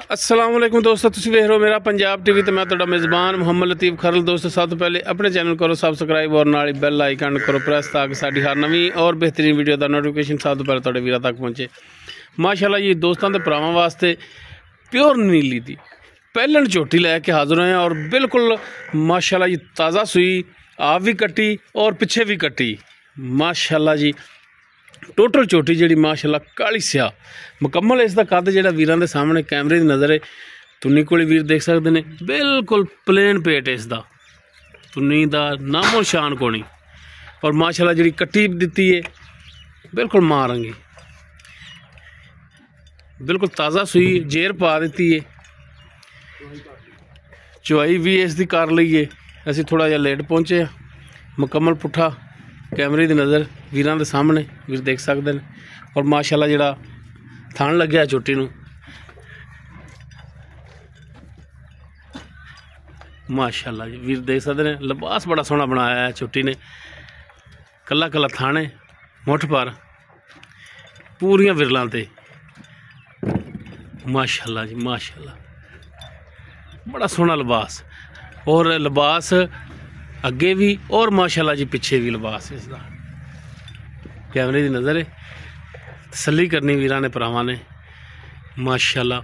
अस्सलाम वालेकुम दोस्तों, तुसीं वेख रहे हो मेरा पंजाब टीवी तो मैं तुहाडा मेज़बान मुहम्मद लतीफ़ खरल। दोस्तों सब तो पहले अपने चैनल करो सबसक्राइब और नाल बैल आइकन करो प्रेस ताकि साडी हर नवीं और बेहतरीन वीडियो का नोटिफिकेशन सब तो पहले तुहाडे वीरां तक पहुँचे। माशाल्लाह जी दोस्तों के भरावां वास्ते प्योर नीली दी पहलन झोटी लैके हाजिर हैं और बिल्कुल माशाल्लाह जी ताज़ा सूई, आप भी कट्टी और पिछे भी कट्टी। माशाल्लाह जी टोटल झोटी जी माशाल्लाह काली स्याह मुकम्मल इसका कद जो वीरां दे सामने कैमरे की नज़र है। तुन्नी कोली वीर देख सकते हैं, बिल्कुल प्लेन पेट इसका, तुन्नी का नामो शान कोनी। और माशाल्लाह जी कट्टी दी है बिल्कुल मां रंगी, बिल्कुल ताज़ा सूई, जेर पा दी है, चुवाई भी इसकी कर ली है। असी थोड़ा जहा लेट पहुँचे, मुकम्मल पुट्ठा कैमरे की नज़र वीरां दे सामने वीर देख सकते हैं। और माशाल्लाह जिहड़ा थान लग्या झोटी नूं माशाल्लाह जी वीर देख सकते हैं, लिबास बड़ा सोहना बनाया है झोटी ने। कला कला थाने मुठ पर पूरियां विरलां ते माशाल्लाह जी माशाल्लाह बड़ा सोहना लिबास, और लिबास अगे भी और माशाल्लाह जी पिछे भी लिबास इसका। कैमरे की नज़र है, तसल्ली करनी वीरां ने भरावां ने। माशाल्लाह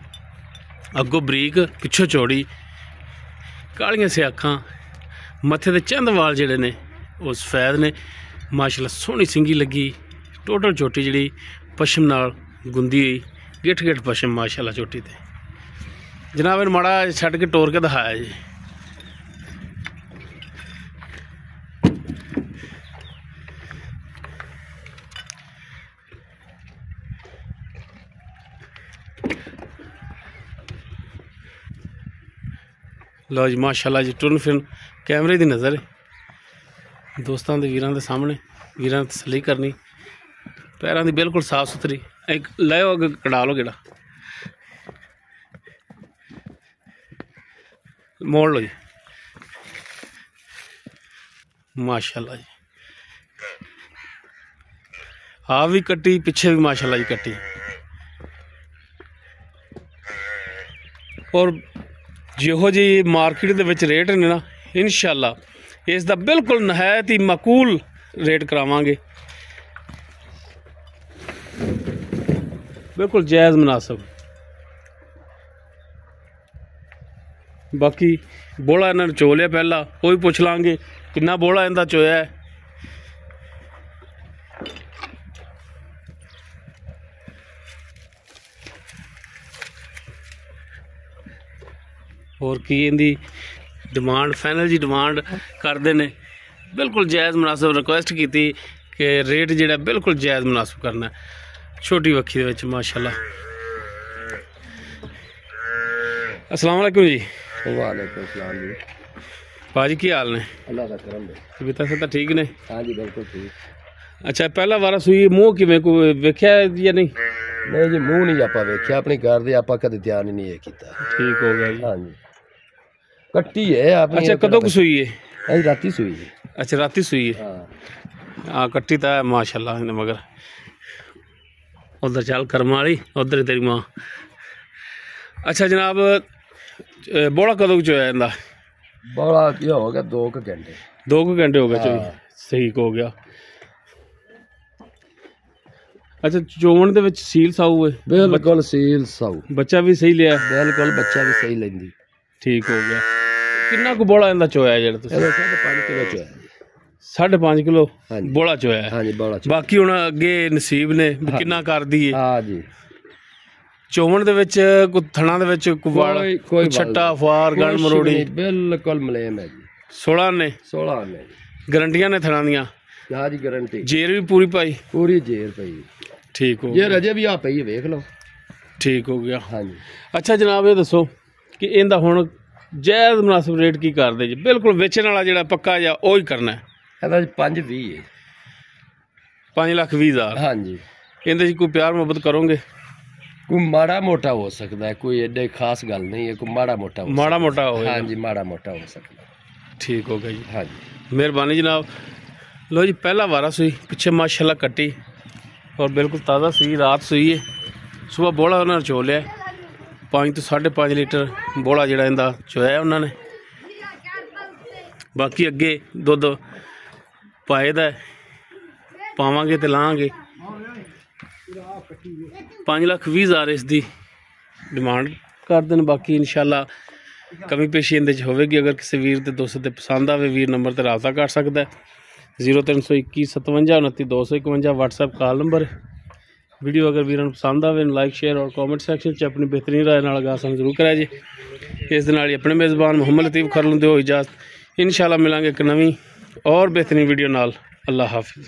अगों बरीक पिछों चौड़ी, कालियां से अखां, मत्थे ते चंद वाल जिहड़े ने उस सफैद ने। माशाल्लाह सोहनी सिंगी लगी, टोटल झोटी जिहड़ी पशम नाल गुंदी हुई, गिठ गिठ पशम माशाल्लाह झोटी ते। जनाब इन्हूं माड़ा छड्ड के टोर के दिखाया जी। लो जी माशाल्लाह जी टुरन फिरन कैमरे की नज़र है दोस्तों के वीरां दे सामने। वीरां ने तसल्ली करनी, पैरों की बिल्कुल साफ सुथरी। एक लो अग कड़ा लो गेड़ा, मोड़ लो जी। माशाल्लाह जी आप भी कट्टी, पिछे भी माशाल्लाह जी कट्टी। और जिहो जी मार्केट दे विच रेट ने ना, इंशाल्लाह इसका बिल्कुल नहायत ही माकूल रेट करावांगे, बिल्कुल जायज़ मुनासिब। बाकी बोला इन्होंने चो लिया पहला, वो भी पुछ लांगे किन्ना बोला इनका चोया है। और की इनकी डिमांड फाइनल जी डिमांड करते हैं, बिल्कुल जायज़ मुनासिब रिक्वेस्ट की कि रेट जो बिल्कुल जायज़ मुनासिब करना है। छोटी वक्खी दे माशाल्लाह। अस्सलाम वालेकुम जी। वालेकुम सलाम जी। भाजी की हाल ने? अल्लाह का करम है। तबीयत सब ठीक ने? हाँ जी बिल्कुल ठीक। अच्छा पहला वारा सुई मूँह किवें कोई वेख्या या नहीं? नहीं जी मूँह नहीं आप वेख्या, अपने घर दे आप कदे ध्यान ही नहीं किया। ठीक हो गया जी। हाँ जी कट्टी है आपने। अच्छा कदों को सुई है? अभी राती सुई है। अच्छा राती सुई है। हाँ कट्टी तो है माशाल्लाह ने, मगर उधर चल कर्म वाली, उधर तेरी माँ। अच्छा जनाब बोला कदों चोया इनका? बड़ा क्या हो गया 2 घंटे। 2 घंटे हो गए चोई, सही हो गया। अच्छा चोवन दे विच सील साऊ है? बिल्कुल सील साऊ। बच्चा भी सही लिया? बिल्कुल बच्चा भी सही लेंदी। ठीक हो गया। कितना को बोला इनका चोया जेड़ा तुसीं? 5.5 किलो चोया। 5.5 किलो बोला चोया है। हाँ जी बोला। बाकी हुण अगे नसीब ने कितना कर दी है। हाँ जी चोवन दे विच कोई थणा दे विच कोई छट्टा फार गण मरोड़ी बिल्कुल मलेम है जी। 16 ने 16 ने गारंटियां ने थणा दियां? हाँ जी गारंटी। जेर भी पूरी पाई? पूरी जेर पई। ठीक हो जेर अजे भी आ पई है, वेख लो। ठीक हो गया। हाँ जी। अच्छा जनाब ये दसो कि इनका हुण जायज़ मुनासिब रेट की करदे जी? बिल्कुल वेचण वाला जिहड़ा पक्का जा ओ ही करना है? 5.20 है। 5,20,000। हाँ जी। इहदे कोई प्यार मोहब्बत करोगे? कोई माड़ा मोटा हो सकता है, कोई एडे खास गल नहीं है, कोई माड़ा मोटा हो। माड़ा मोटा हो? हाँ जी माड़ा मोटा हो सकता है। ठीक हो गया जी। हाँ जी मेहरबानी जनाब। लो जी पहला वारा सुई, पिछे माशाल्लाह कट्टी और बिल्कुल ताज़ा सुई, रात सुई है। सुबह बोला उन्होंने चो लिया, 5 ਤੋਂ 5.5 ਲੀਟਰ ਬੋਲਾ ਜਿਹੜਾ ਇਹਦਾ ਚੋਇਆ ਉਹਨਾਂ ਨੇ। ਬਾਕੀ ਅੱਗੇ ਦੁੱਧ ਪਾਏ ਦਾ ਪਾਵਾਂਗੇ ਤੇ ਲਾਂਗੇ। 5,20,000 ਇਸ ਦੀ ਡਿਮਾਂਡ ਕਰਦੇ ਨੇ। ਬਾਕੀ ਇੰਸ਼ਾਅੱਲਾ कमी पेशी इन होगी। अगर किसी वीर के दोस्त ते पसंद आवे वीर नंबर ते रबता कर सकता है। 0321 57 29 251 WhatsApp कॉल नंबर। वीडियो अगर वीर पसंद आवे लाइक शेयर और कॉमेंट सैक्शन अपनी बेहतरीन राय नाल आगाह जरूर कराया जी। इस दे नाल अपने मेज़बान मुहम्मद लतीफ़ खरल दो इजाज़त। इंशाअल्लाह मिलांगे एक नवी और बेहतरीन वीडियो नाल। अल्लाह हाफिज़।